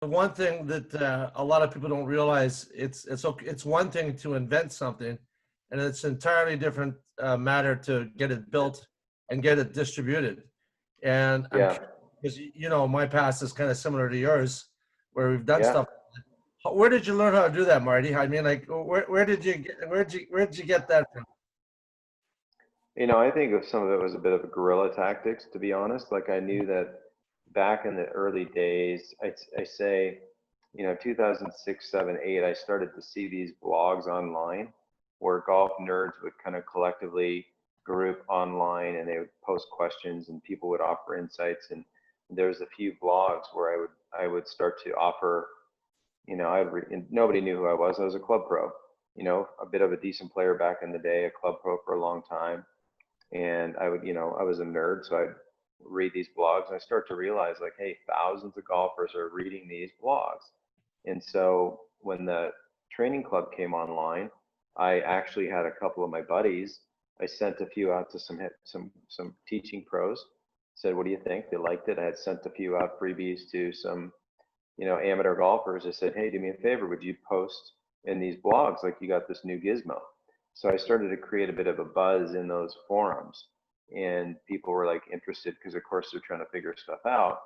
the one thing that a lot of people don't realize, it's okay, it's one thing to invent something, and it's entirely different matter to get it built and get it distributed. And I'm Yeah, curious, because you know my past is kind of similar to yours, where we've done yeah. stuff. Where did you learn how to do that, Marty? I mean, like, where did you get that from? I think some of it was a bit of a guerrilla tactics, to be honest. Like I knew that back in the early days, I say, 2006, 7, 8, I started to see these blogs online where golf nerds would kind of collectively group online and they would post questions and people would offer insights. And there's a few blogs where I would start to offer, and nobody knew who I was. I was a club pro, a bit of a decent player back in the day, a club pro for a long time. And I was a nerd, so I'd read these blogs and I start to realize like, hey, thousands of golfers are reading these blogs. And so when the training club came online, I actually had a couple of my buddies. I sent a few out to some teaching pros. Said, what do you think? They liked it. I had sent a few out freebies to some, amateur golfers. I said, hey, do me a favor. Would you post in these blogs like you got this new gizmo? So I started to create a bit of a buzz in those forums, and people were like interested because, of course, they're trying to figure stuff out.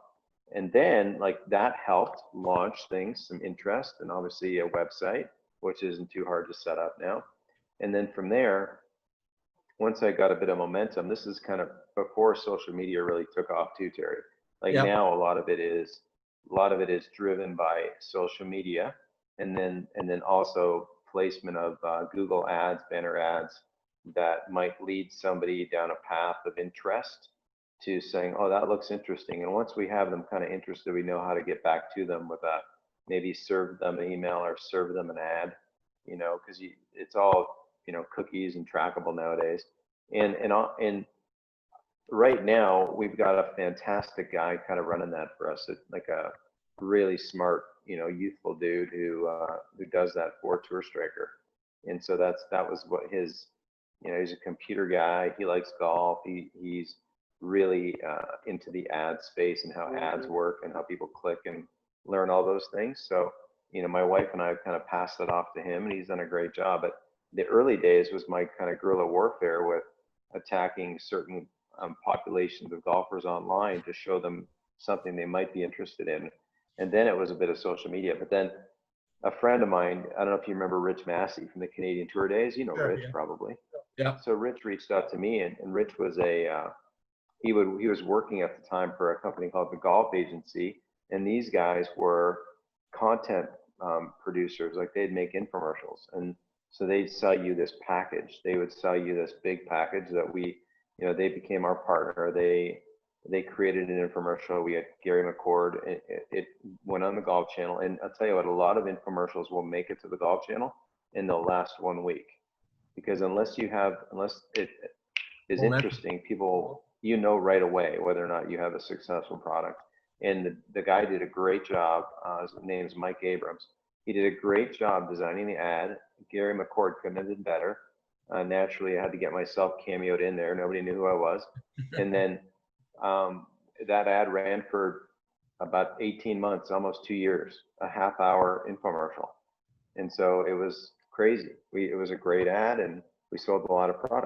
And then, like, that helped launch things, some interest, and obviously a website, which isn't too hard to set up now. And then from there, once I got a bit of momentum, this is kind of before social media really took off too, Terry. Like Yeah. now, a lot of it is driven by social media, and then also placement of Google ads, banner ads that might lead somebody down a path of interest to saying, oh, that looks interesting. And once we have them kind of interested, we know how to get back to them with a maybe serve them an email or serve them an ad, because it's all cookies and trackable nowadays. And right now we've got a fantastic guy kind of running that for us, like a really smart, youthful dude who does that for Tour Striker. And so that was what his, he's a computer guy. He likes golf. He's really into the ad space and how ads work and how people click and learn all those things. So, my wife and I have kind of passed it off to him, and he's done a great job. But the early days was my kind of guerrilla warfare with attacking certain populations of golfers online to show them something they might be interested in. And then it was a bit of social media. But then a friend of mine, I don't know if you remember Rich Massey from the Canadian Tour days, Sure. Rich Yeah. probably. Yeah. So Rich reached out to me, and Rich was he was working at the time for a company called the Golf Agency, and these guys were content producers. Like they'd make infomercials, and so they'd sell you this package. They would sell you this big package that they became our partner. They created an infomercial. We had Gary McCord. It went on the Golf Channel, and I'll tell you what, a lot of infomercials will make it to the Golf Channel, and they'll last 1 week, because unless it is Momentum. interesting, people, right away whether or not you have a successful product. And the guy did a great job. His name's Mike Abrams. He did a great job designing the ad. Gary McCord couldn't have done better. Naturally, I had to get myself cameoed in there. Nobody knew who I was. And then that ad ran for about 18 months, almost 2 years, a half-hour infomercial. And so it was crazy. It was a great ad, and we sold a lot of product.